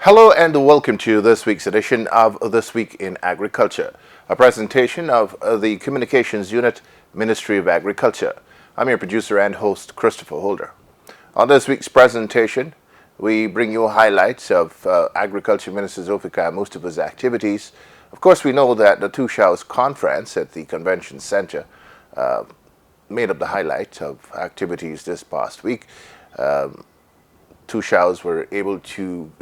Hello and welcome to this week's edition of This Week in Agriculture, a presentation of the Communications Unit, Ministry of Agriculture. I'm your producer and host, Christopher Holder. On this week's presentation, we bring you highlights of Agriculture Minister Zulfikar Mustafa's activities. Of course, we know that the Two Shows Conference at the Convention Center made up the highlight of activities this past week. Two Shows were able to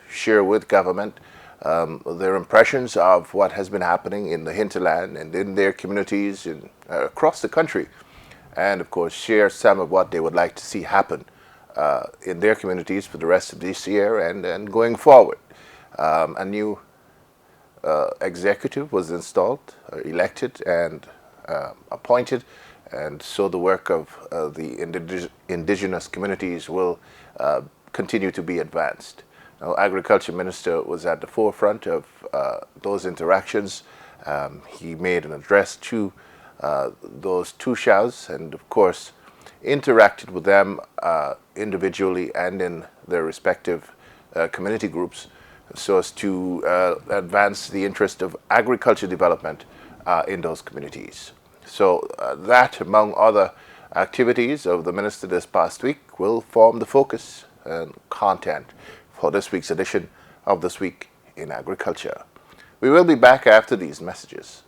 share with government their impressions of what has been happening in the hinterland and in their communities across the country, and of course share some of what they would like to see happen in their communities for the rest of this year and going forward. A new executive was installed, elected, and appointed, and so the work of the indigenous communities will continue to be advanced. Now, Agriculture Minister was at the forefront of those interactions. He made an address to those Two Shows and, of course, interacted with them individually and in their respective community groups so as to advance the interest of agriculture development in those communities. So that, among other activities of the Minister this past week, will form the focus and content for this week's edition of This Week in Agriculture. We will be back after these messages.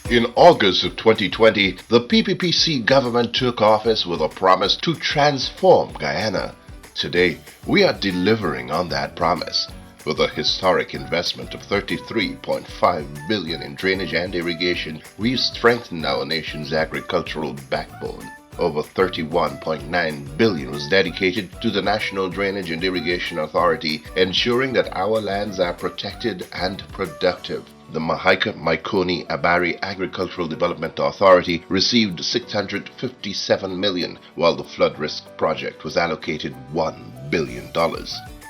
In August of 2020, the PPPC government took office with a promise to transform Guyana. Today, we are delivering on that promise. With a historic investment of $33.5 billion in drainage and irrigation, we've strengthened our nation's agricultural backbone. Over $31.9 billion was dedicated to the National Drainage and Irrigation Authority, ensuring that our lands are protected and productive. The Mahika-Maikoni Abari Agricultural Development Authority received $657 million, while the Flood Risk Project was allocated $1 billion.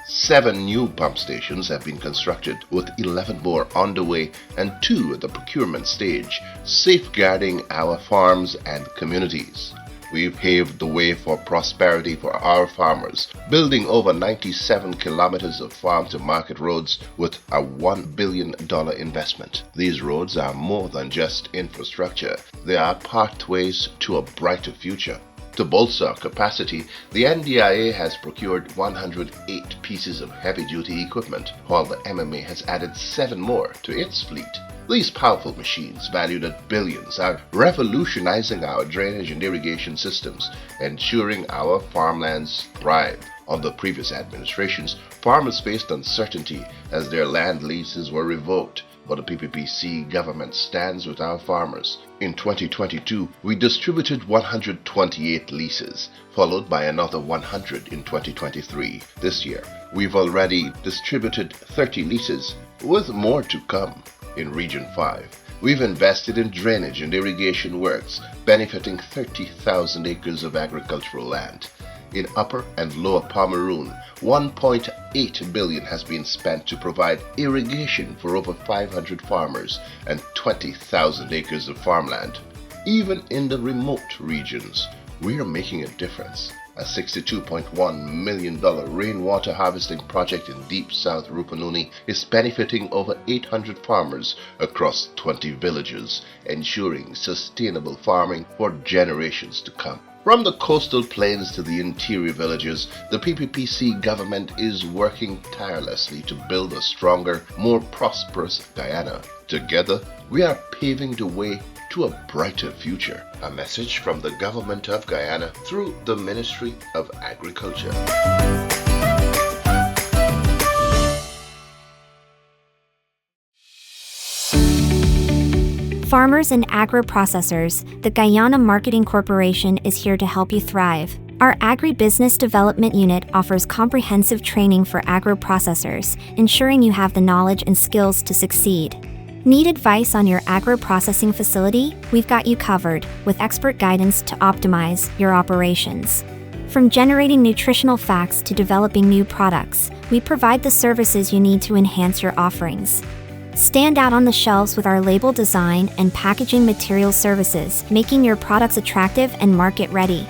7 new pump stations have been constructed, with 11 more underway and 2 at the procurement stage, safeguarding our farms and communities. We've paved the way for prosperity for our farmers, building over 97 kilometers of farm-to-market roads with a $1 billion investment. These roads are more than just infrastructure. They are pathways to a brighter future. To bolster capacity, the NDIA has procured 108 pieces of heavy-duty equipment, while the MMA has added 7 more to its fleet. These powerful machines, valued at billions, are revolutionizing our drainage and irrigation systems, ensuring our farmlands thrive. Under previous administrations, farmers faced uncertainty as their land leases were revoked, but the PPPC government stands with our farmers. In 2022, we distributed 128 leases, followed by another 100 in 2023. This year, we've already distributed 30 leases, with more to come. In Region 5, we've invested in drainage and irrigation works, benefiting 30,000 acres of agricultural land. In Upper and Lower Pomeroon, $1.8 billion has been spent to provide irrigation for over 500 farmers and 20,000 acres of farmland. Even in the remote regions, we are making a difference. A $62.1 million rainwater harvesting project in Deep South Rupununi is benefiting over 800 farmers across 20 villages, ensuring sustainable farming for generations to come. From the coastal plains to the interior villages, the PPPC government is working tirelessly to build a stronger, more prosperous Guyana. Together, we are paving the way to a brighter future. A message from the Government of Guyana through the Ministry of Agriculture. Farmers and agro-processors, the Guyana Marketing Corporation is here to help you thrive. Our Agribusiness Development Unit offers comprehensive training for agro-processors, ensuring you have the knowledge and skills to succeed. Need advice on your agro-processing facility? We've got you covered, with expert guidance to optimize your operations. From generating nutritional facts to developing new products, we provide the services you need to enhance your offerings. Stand out on the shelves with our label design and packaging material services, making your products attractive and market ready.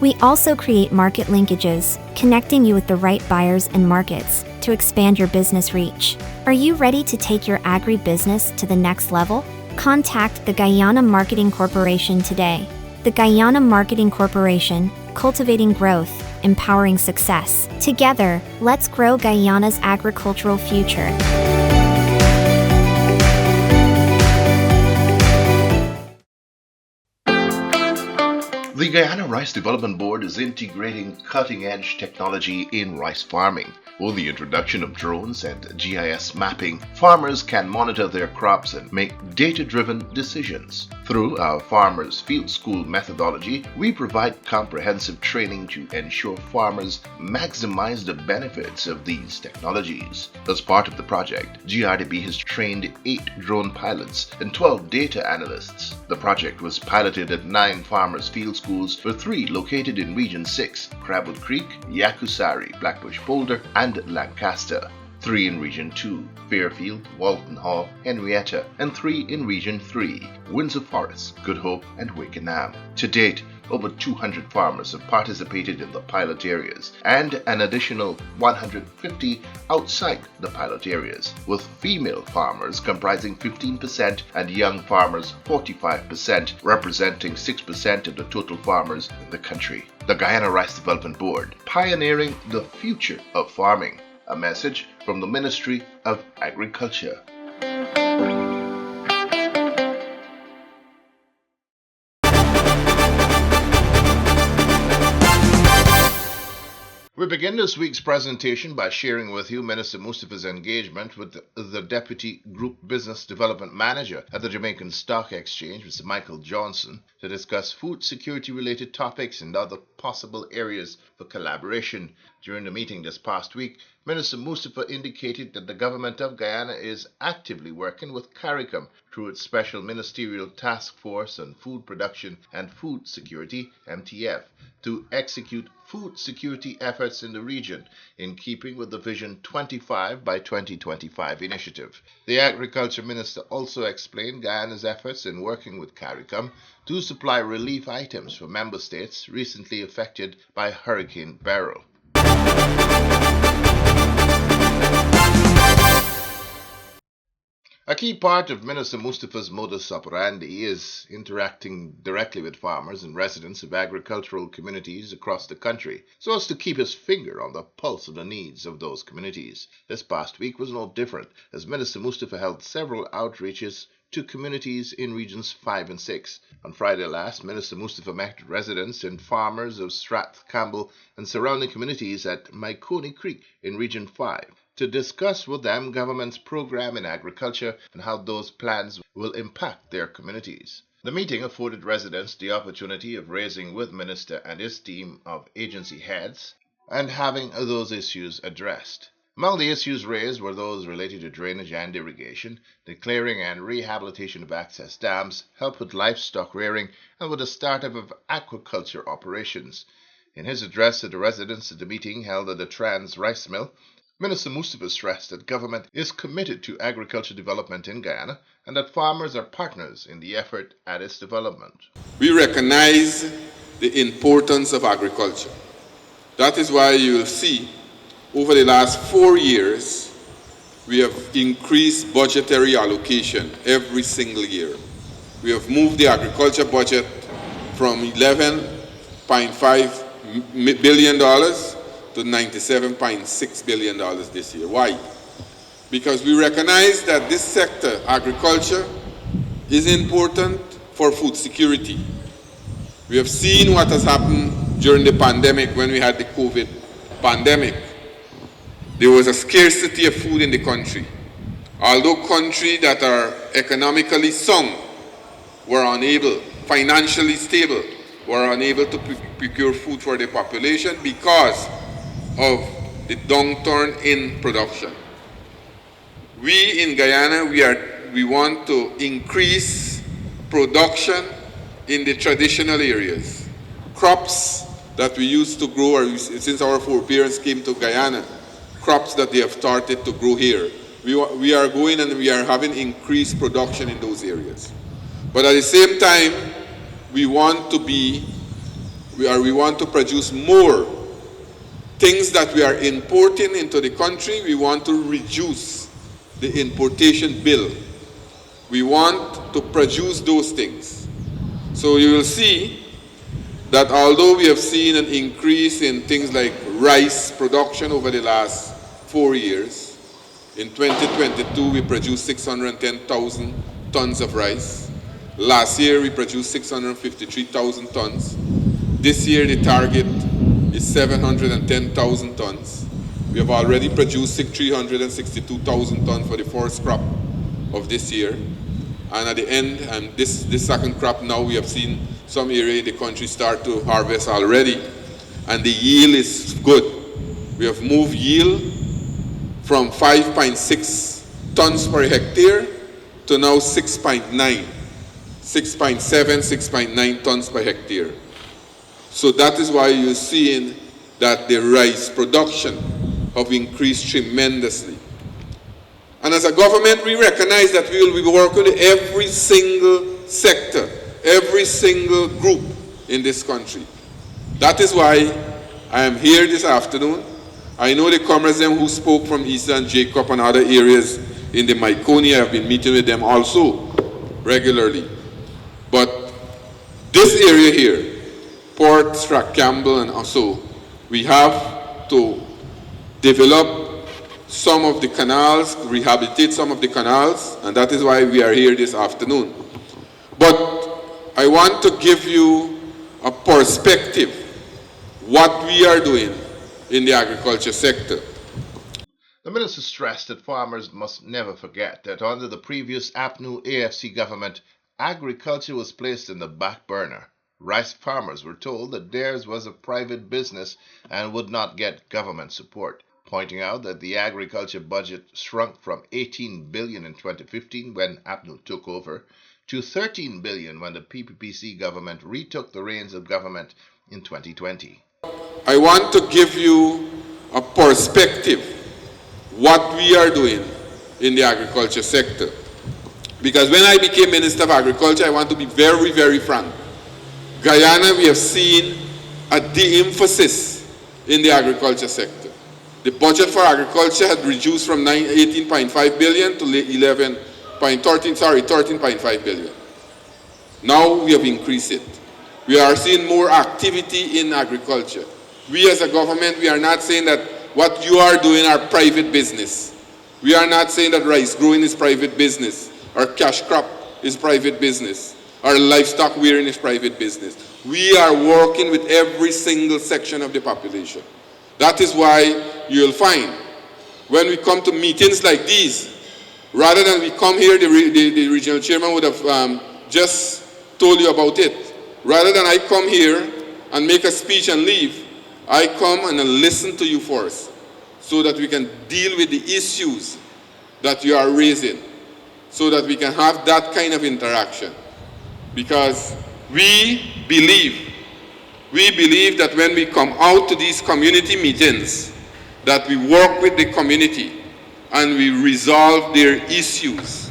We also create market linkages, connecting you with the right buyers and markets to expand your business reach. Are you ready to take your agribusiness to the next level? Contact the Guyana Marketing Corporation today. The Guyana Marketing Corporation, cultivating growth, empowering success. Together, let's grow Guyana's agricultural future. The Guyana Rice Development Board is integrating cutting-edge technology in rice farming. With the introduction of drones and GIS mapping, farmers can monitor their crops and make data-driven decisions. Through our Farmers Field School methodology, we provide comprehensive training to ensure farmers maximize the benefits of these technologies. As part of the project, GRDB has trained 8 drone pilots and 12 data analysts. The project was piloted at 9 Farmers Field Schools, with 3 located in Region 6, Crabwood Creek, Yakusari, Blackbush Boulder, and Lancaster, 3 in Region 2, Fairfield, Walton Hall, Henrietta, and 3 in Region 3, Windsor Forest, Good Hope, and Wakenham. To date, over 200 farmers have participated in the pilot areas and an additional 150 outside the pilot areas, with female farmers comprising 15% and young farmers 45%, representing 6% of the total farmers in the country. The Guyana Rice Development Board, pioneering the future of farming. A message from the Ministry of Agriculture. We begin this week's presentation by sharing with you Minister Mustafa's engagement with the Deputy Group Business Development Manager at the Jamaican Stock Exchange, Mr. Michael Johnson, to discuss food security-related topics and other possible areas for collaboration. During the meeting this past week, Minister Mustafa indicated that the government of Guyana is actively working with CARICOM through its Special Ministerial Task Force on Food Production and Food Security, MTF, to execute food security efforts in the region in keeping with the Vision 25 by 2025 initiative. The Agriculture Minister also explained Guyana's efforts in working with CARICOM to supply relief items for member states recently affected by Hurricane Beryl. A key part of Minister Mustafa's modus operandi is interacting directly with farmers and residents of agricultural communities across the country, so as to keep his finger on the pulse of the needs of those communities. This past week was no different, as Minister Mustafa held several outreaches to communities in Regions 5 and 6. On Friday last, Minister Mustafa met residents and farmers of Strathcampbell and surrounding communities at Maikoni Creek in Region 5. To discuss with them government's program in agriculture and how those plans will impact their communities. The meeting afforded residents the opportunity of raising with Minister and his team of agency heads and having those issues addressed. Among the issues raised were those related to drainage and irrigation, declaring and rehabilitation of access dams, help with livestock rearing, and with the startup of aquaculture operations. In his address to the residents at the meeting held at the Trans Rice Mill, Minister Mustafa stressed that government is committed to agriculture development in Guyana and that farmers are partners in the effort at its development. We recognize the importance of agriculture. That is why you will see over the last 4 years, we have increased budgetary allocation every single year. We have moved the agriculture budget from $11.5 billion to $97.6 billion this year. Why? Because we recognize that this sector, agriculture, is important for food security. We have seen what has happened during the pandemic when we had the COVID pandemic. There was a scarcity of food in the country. Although countries that are economically sound were unable, financially stable, were unable to procure food for their population because of the downturn in production. We in Guyana, we want to increase production in the traditional areas. Crops that we used to grow since our foreparents came to Guyana, crops that they have started to grow here. We are going and we are having increased production in those areas. But at the same time, we want to be we want to produce more things that we are importing into the country. We want to reduce the importation bill. We want to produce those things. So you will see that although we have seen an increase in things like rice production over the last 4 years, in 2022 we produced 610,000 tons of rice. Last year we produced 653,000 tons. This year the target is 710,000 tons. We have already produced 362,000 tons for the first crop of this year. And at the end, this second crop now, we have seen some area in the country start to harvest already, and the yield is good. We have moved yield from 5.6 tons per hectare to now 6.9, 6.7, 6.9 tons per hectare. So that is why you're seeing that the rice production have increased tremendously. And as a government, we recognize that we will be working with every single sector, every single group in this country. That is why I am here this afternoon. I know the comrades who spoke from Eastern Jacob and other areas in the Myconi. I have been meeting with them also regularly. But this area here, Port Strathcampbell and also, we have to develop some of the canals, rehabilitate some of the canals, and that is why we are here this afternoon. But I want to give you a perspective what we are doing in the agriculture sector. The minister stressed that farmers must never forget that under the previous APNU AFC government, agriculture was placed in the back burner. Rice farmers were told that theirs was a private business and would not get government support, pointing out that the agriculture budget shrunk from 18 billion in 2015 when APNU took over to 13 billion when the PPPC government retook the reins of government in 2020. I want to give you a perspective what we are doing in the agriculture sector. Because when I became Minister of Agriculture, I want to be very, very frank. Guyana, we have seen a de-emphasis in the agriculture sector. The budget for agriculture had reduced from 18.5 billion to 13.5 billion. Now we have increased it. We are seeing more activity in agriculture. We as a government, we are not saying that what you are doing are private business. We are not saying that rice growing is private business, or cash crop is private business, or livestock rearing is private business. We are working with every single section of the population. That is why you'll find when we come to meetings like these, rather than we come here, the regional chairman would have just told you about it. Rather than I come here and make a speech and leave, I come and listen to you first so that we can deal with the issues that you are raising, so that we can have that kind of interaction. Because we believe that when we come out to these community meetings, that we work with the community and we resolve their issues.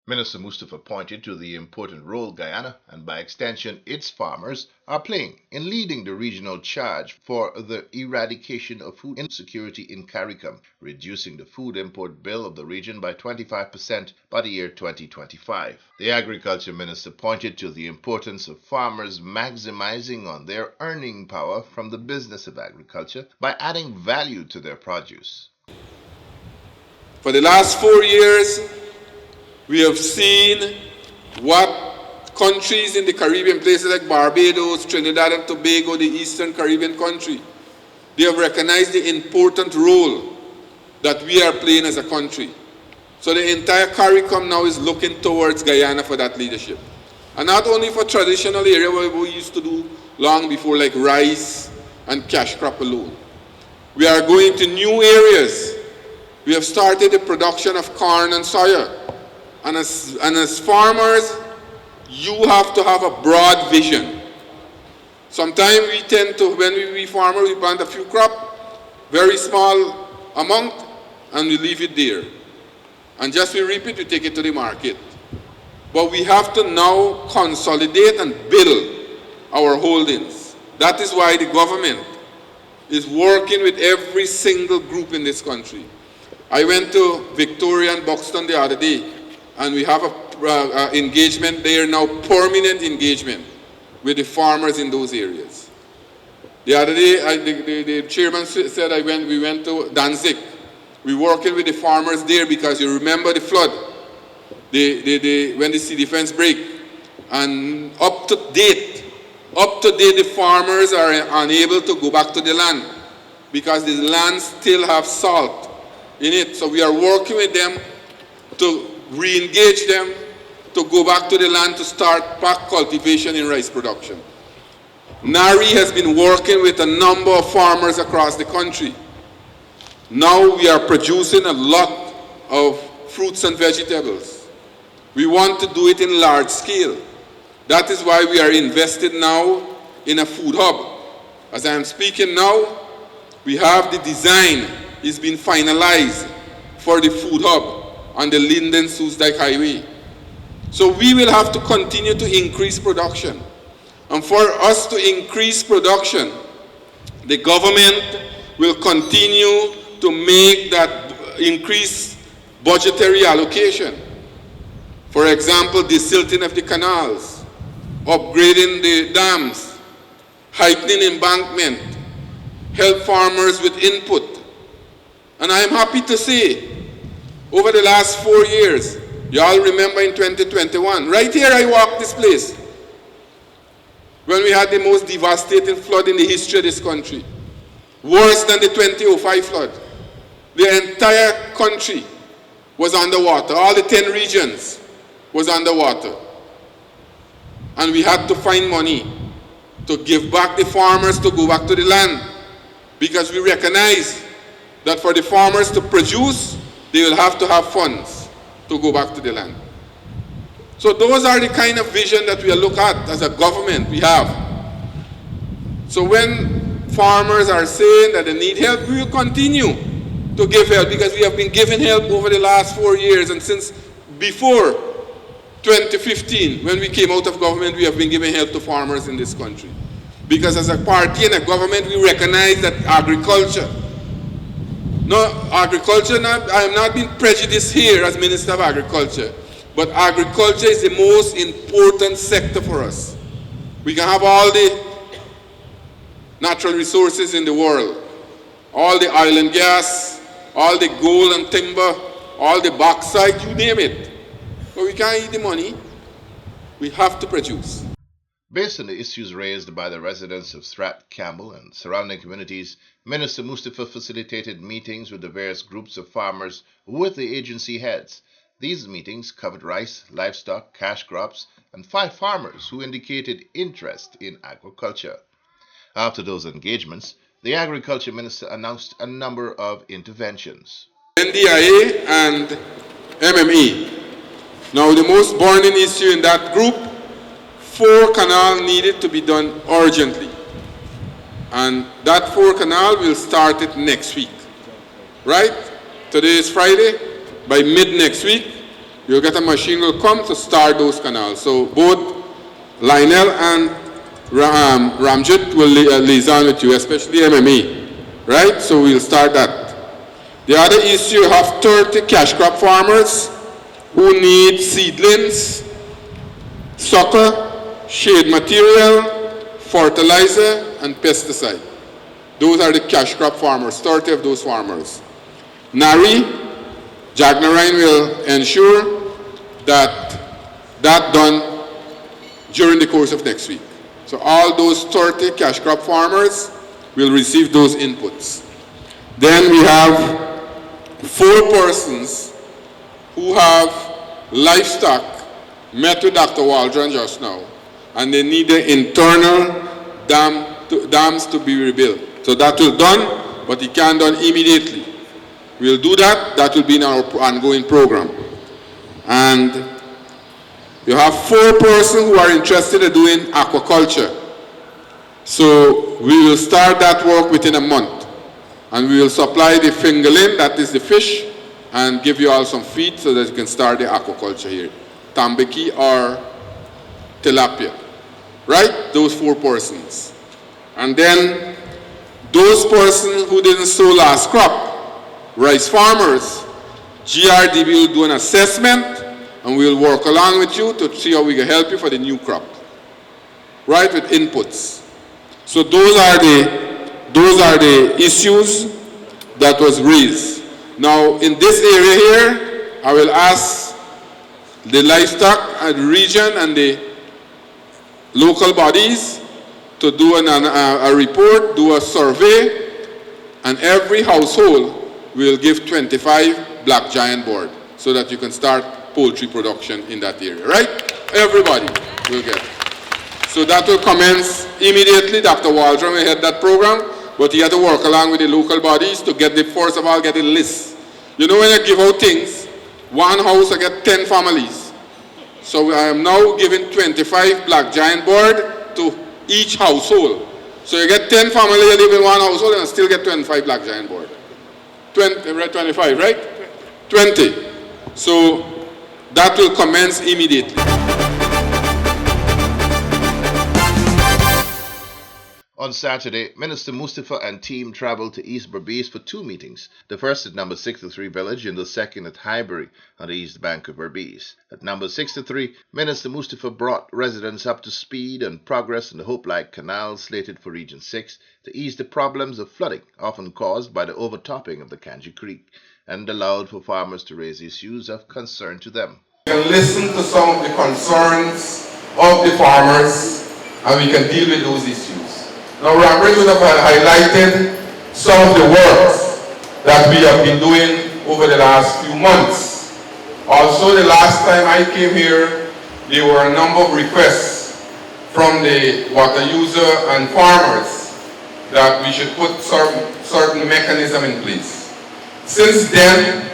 Minister Mustapha pointed to the important role Guyana, and by extension its farmers, are playing in leading the regional charge for the eradication of food insecurity in CARICOM, reducing the food import bill of the region by 25% by the year 2025. The Agriculture Minister pointed to the importance of farmers maximizing on their earning power from the business of agriculture by adding value to their produce. For the last 4 years, we have seen what countries in the Caribbean, places like Barbados, Trinidad and Tobago, the Eastern Caribbean country, they have recognized the important role that we are playing as a country. So the entire CARICOM now is looking towards Guyana for that leadership. And not only for traditional area where we used to do long before, like rice and cash crop alone. We are going to new areas. We have started the production of corn and soya. And as farmers, you have to have a broad vision. Sometimes we tend to, when we farmers, we plant a few crops, very small amount, and we leave it there. And just we reap it, we take it to the market. But we have to now consolidate and build our holdings. That is why the government is working with every single group in this country. I went to Victoria and Buxton the other day, and we have a engagement there now, permanent engagement with the farmers in those areas. The other day, the chairman said we went to Danzig. We're working with the farmers there because you remember the flood, when the sea defense break, and up to date, the farmers are unable to go back to the land because the land still have salt in it. So we are working with them to re-engage them to go back to the land to start back cultivation in rice production. NARI has been working with a number of farmers across the country. Now we are producing a lot of fruits and vegetables. We want to do it in large scale. That is why we are invested now in a food hub. As I am speaking now, we have the design, it's been finalized for the food hub on the Linden-Soesdijk Highway. So we will have to continue to increase production. And for us to increase production, the government will continue to make that increased budgetary allocation. For example, desilting of the canals, upgrading the dams, heightening embankment, help farmers with input. And I am happy to say, over the last 4 years, you all remember in 2021, right here I walked this place, when we had the most devastating flood in the history of this country, worse than the 2005 flood. The entire country was underwater, all the 10 regions was underwater. And we had to find money to give back the farmers to go back to the land, because we recognize that for the farmers to produce, they will have to have funds to go back to the land. So those are the kind of vision that we look at as a government we have. So when farmers are saying that they need help, we will continue to give help, because we have been giving help over the last 4 years, and since before 2015, when we came out of government, we have been giving help to farmers in this country. Because as a party and a government, we recognize that agriculture, I am not being prejudiced here as Minister of Agriculture, but agriculture is the most important sector for us. We can have all the natural resources in the world, all the oil and gas, all the gold and timber, all the bauxite, you name it. But we can't eat the money. We have to produce. Based on the issues raised by the residents of Strat Campbell and surrounding communities, Minister Mustapha facilitated meetings with the various groups of farmers with the agency heads. These meetings covered rice, livestock, cash crops, and 5 farmers who indicated interest in agriculture. After those engagements, the Agriculture Minister announced a number of interventions. NDIA and MME. Now the most burning issue in that group, 4 canal needed to be done urgently. And that 4 canal will start it next week. Right? Today is Friday. By mid next week, you'll get a machine will come to start those canals. So both Lionel and Ramjit will liaison with you, especially MME. Right? So we'll start that. The other issue, you have 30 cash crop farmers who need seedlings, sucker, shade material, fertilizer, and pesticide. Those are the cash crop farmers, 30 of those farmers. NARI, Jagnarine will ensure that that's done during the course of next week. So all those 30 cash crop farmers will receive those inputs. Then we have 4 persons who have livestock, met with Dr. Waldron just now, and they need the internal dams to be rebuilt. So that will be done, but it can't be done immediately. We'll do that. That will be in our ongoing program. And you have 4 persons who are interested in doing aquaculture. So we will start that work within a month. And we will supply the fingerling, that is the fish, and give you all some feed so that you can start the aquaculture here. Tambaki or tilapia. Right? Those 4 persons. And then those persons who didn't sow last crop, rice farmers, GRDB will do an assessment and we'll work along with you to see how we can help you for the new crop. Right, with inputs. So those are the issues that was raised. Now in this area here, I will ask the livestock and region and the local bodies to do a report, do a survey, and every household will give 25 black giant board so that you can start poultry production in that area, right? Everybody will get it. So that will commence immediately. Dr. Waldron will head that program, but he had to work along with the local bodies to get first of all, get a list. You know when you give out things, one house I get 10 families. So I am now giving 25 black giant board to each household. So you get 10 families that live in one household and still get 25 black giant board. 25, right? 20. So that will commence immediately. On Saturday, Minister Mustafa and team traveled to East Berbice for two meetings, the first at number 63 Village and the second at Highbury on the east bank of Berbice. At number 63, Minister Mustafa brought residents up to speed on progress in the Hope Light Canal slated for Region 6 to ease the problems of flooding often caused by the overtopping of the Kanji Creek, and allowed for farmers to raise issues of concern to them. We can listen to some of the concerns of the farmers and we can deal with those issues. Now, Rambridge would have highlighted some of the works that we have been doing over the last few months. Also, the last time I came here, there were a number of requests from the water user and farmers that we should put certain mechanism in place. Since then,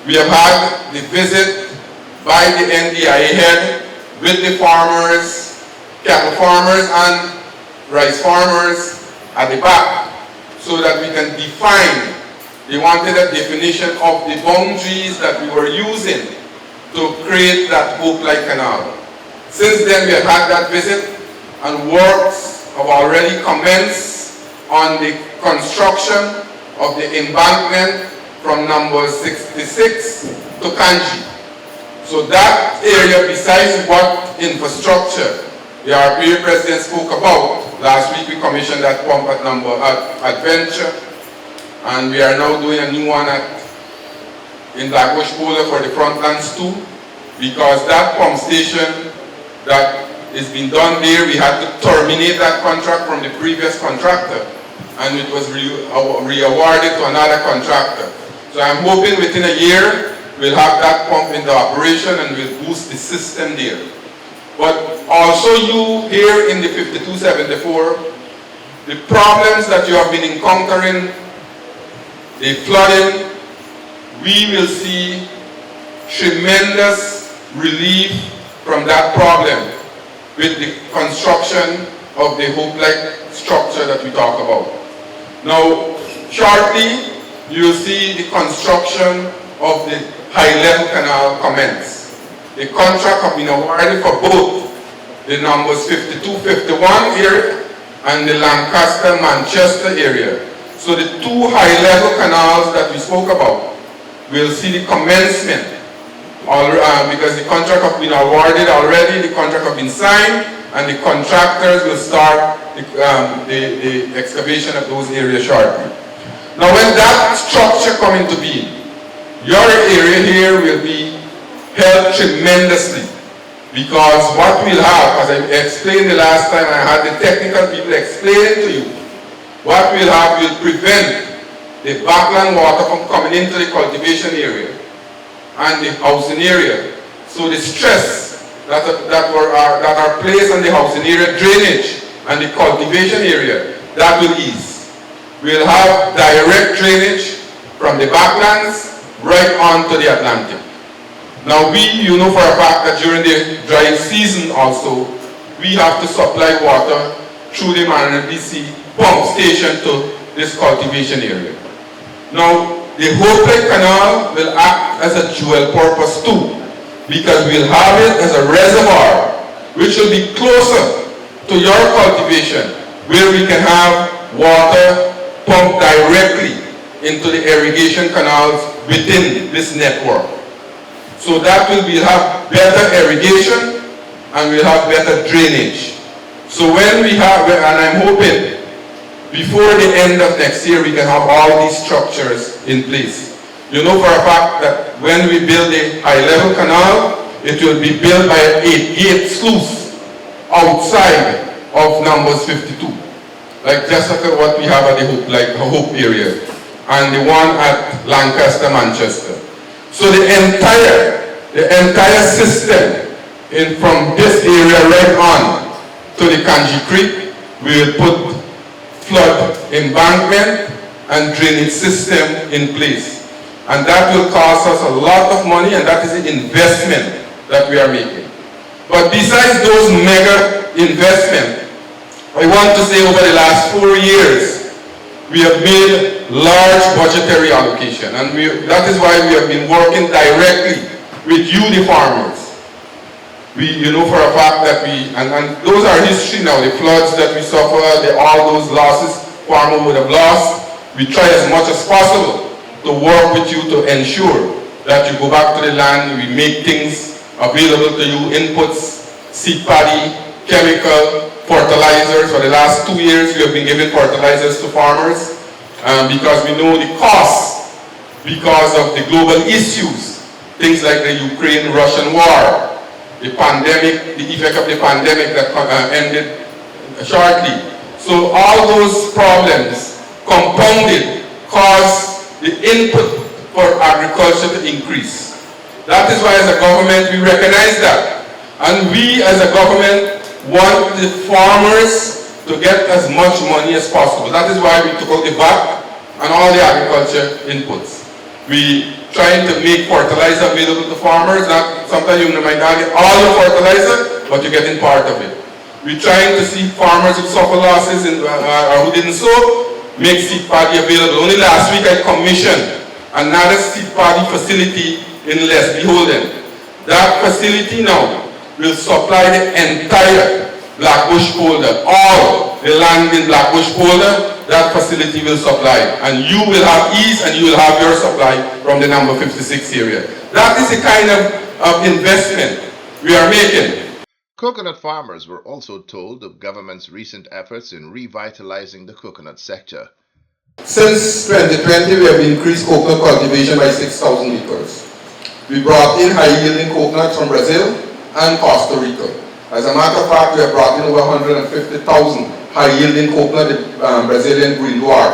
we have had the visit by the NDIA head with the farmers, cattle farmers, and rice farmers at the back so that we can define. They wanted a definition of the boundaries that we were using to create that Hope Light Canal. Since then we have had that visit and works have already commenced on the construction of the embankment from number 66 to Kanji. So that area, besides what infrastructure the RPA president spoke about, last week we commissioned that pump at Adventure, and we are now doing a new one in Blackbush Polar for the Frontlands too, because that pump station that is being done there, we had to terminate that contract from the previous contractor, and it was re-awarded to another contractor. So I'm hoping within a year we'll have that pump into operation and we'll boost the system there. But also you here in the 5274, the problems that you have been encountering, the flooding, we will see tremendous relief from that problem with the construction of the Hope Light structure that we talk about. Now, shortly, you'll see the construction of the high-level canal commence. The contract have been awarded for both the numbers 52-51 area and the Lancaster-Manchester area. So the two high-level canals that we spoke about will see the commencement because the contract have been awarded already, the contract have been signed, and the contractors will start the excavation of those areas shortly. Now when that structure come into being, your area here will be helped tremendously, because what we'll have, as I explained the last time, I had the technical people explain it to you, what we'll have will prevent the backland water from coming into the cultivation area and the housing area. So the stress that are placed on the housing area drainage and the cultivation area, that will ease. We'll have direct drainage from the backlands right onto the Atlantic. Now you know for a fact that during the dry season also, we have to supply water through the Mariner BC pump station to this cultivation area. Now, the Hope Light Canal will act as a dual purpose too, because we'll have it as a reservoir which will be closer to your cultivation where we can have water pumped directly into the irrigation canals within this network. So that will have better irrigation and we'll have better drainage. So when we have, and I'm hoping before the end of next year we can have all these structures in place. You know for a fact that when we build a high-level canal, it will be built by an 8-gate sluice outside of numbers 52. Like just like what we have at the Hope area, and the one at Lancaster, Manchester. So the entire system from this area right on to the Kanji Creek, we will put flood embankment and drainage system in place. And that will cost us a lot of money, and that is the investment that we are making. But besides those mega investments, I want to say over the last 4 years, we have made large budgetary allocation, and that is why we have been working directly with you, the farmers. You know for a fact that and those are history now, the floods that we suffered, all those losses farmers would have lost. We try as much as possible to work with you to ensure that you go back to the land, we make things available to you, inputs, seed paddy, chemical, fertilizers. For the last 2 years we have been giving fertilizers to farmers because we know the cost because of the global issues, things like the Ukraine-Russian war, the pandemic, the effect of the pandemic that ended shortly. So all those problems compounded cause the input for agriculture to increase. That is why as a government we recognize that. And we as a government want the farmers to get as much money as possible. That is why we took out the VAT and all the agriculture inputs. We trying to make fertilizer available to farmers. Sometimes you might not get all your fertilizer, but you're getting part of it. We're trying to see farmers who suffer losses or who didn't sow, make seed paddy available. Only last week I commissioned another seed paddy facility in Les Beholden. That facility now will supply the entire Blackbush polder, all the land in Blackbush polder, that facility will supply. And you will have ease and you will have your supply from the number 56 area. That is the kind of investment we are making. Coconut farmers were also told of government's recent efforts in revitalizing the coconut sector. Since 2020, we have increased coconut cultivation by 6,000 acres. We brought in high-yielding coconuts from Brazil and Costa Rica. As a matter of fact, we have brought in over 150,000 high-yielding coconut, Brazilian green dwarf.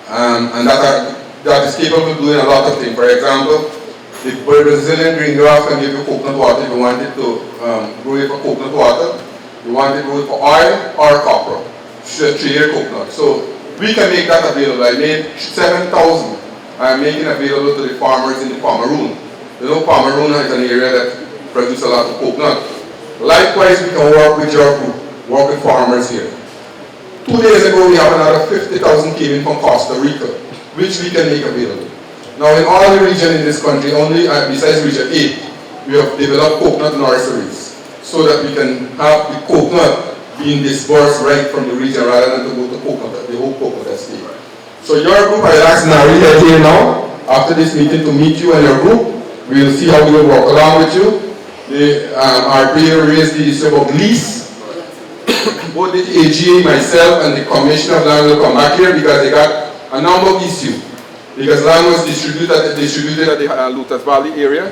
And that is capable of doing a lot of things. For example, the Brazilian green dwarf can give you coconut water if you want it to grow it for coconut water. You want it to grow it for oil or copra, 3-year coconut. So we can make that available. I made 7,000. I'm making available to the farmers in the Pomeroon. You know, Pomeroon is an area that produces a lot of coconut. Likewise, we can work with your group, work with farmers here. 2 days ago, we have another 50,000 came in from Costa Rica, which we can make available. Now, in all the regions in this country, only besides region 8, we have developed coconut nurseries so that we can have the coconut being dispersed right from the region rather than to go to coconut, the whole coconut estate. So your group, I asked Nari here now, after this meeting, to meet you and your group. We will see how we will work along with you. Our player raised the issue about lease. Both the AGA, myself, and the Commissioner of Land will come back here because they got a number of issues. Because land was distributed at the Lutas Valley area.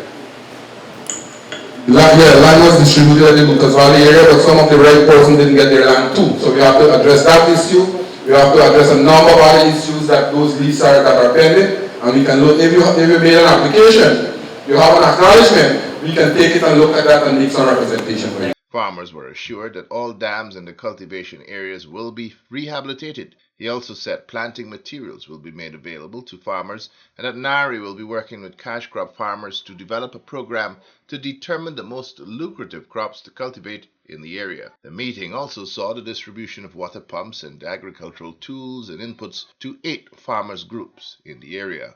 Land was distributed at the Lutas Valley area, but some of the right persons didn't get their land too. So we have to address that issue. We have to address a number of other issues that those leases that are pending. And we can look, if you made an application, you have an acknowledgement, we can take it and look at that and make some representation for you. Farmers were assured that all dams in the cultivation areas will be rehabilitated. He also said planting materials will be made available to farmers and that NARI will be working with cash crop farmers to develop a program to determine the most lucrative crops to cultivate in the area. The meeting also saw the distribution of water pumps and agricultural tools and inputs to 8 farmers groups in the area.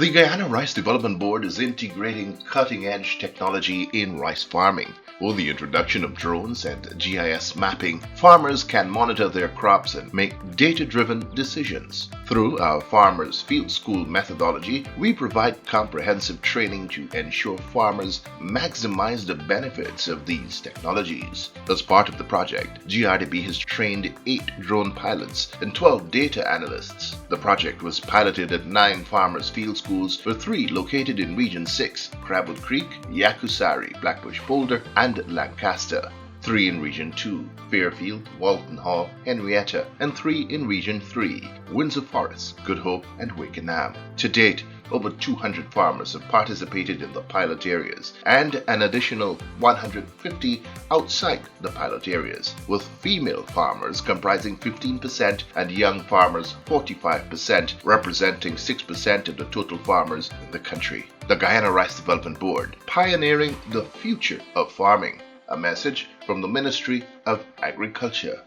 The Guyana Rice Development Board is integrating cutting-edge technology in rice farming. With the introduction of drones and GIS mapping, farmers can monitor their crops and make data-driven decisions. Through our Farmers Field School methodology, we provide comprehensive training to ensure farmers maximize the benefits of these technologies. As part of the project, GRDB has trained 8 drone pilots and 12 data analysts. The project was piloted at 9 farmers' field schools, with 3 located in Region 6, Crabwood Creek, Yakusari, Blackbush Boulder, and Lancaster, 3 in Region 2, Fairfield, Walton Hall, Henrietta, and 3 in Region 3, Windsor Forest, Good Hope, and Wakenham. To date, over 200 farmers have participated in the pilot areas and an additional 150 outside the pilot areas, with female farmers comprising 15% and young farmers 45%, representing 6% of the total farmers in the country. The Guyana Rice Development Board, pioneering the future of farming. A message from the Ministry of Agriculture.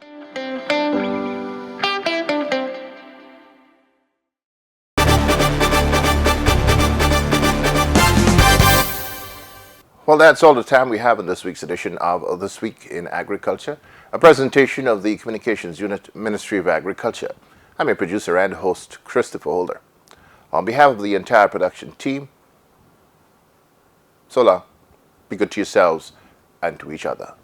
Well, that's all the time we have in this week's edition of This Week in Agriculture, a presentation of the Communications Unit, Ministry of Agriculture. I'm your producer and host, Christopher Holder. On behalf of the entire production team, so long, be good to yourselves and to each other.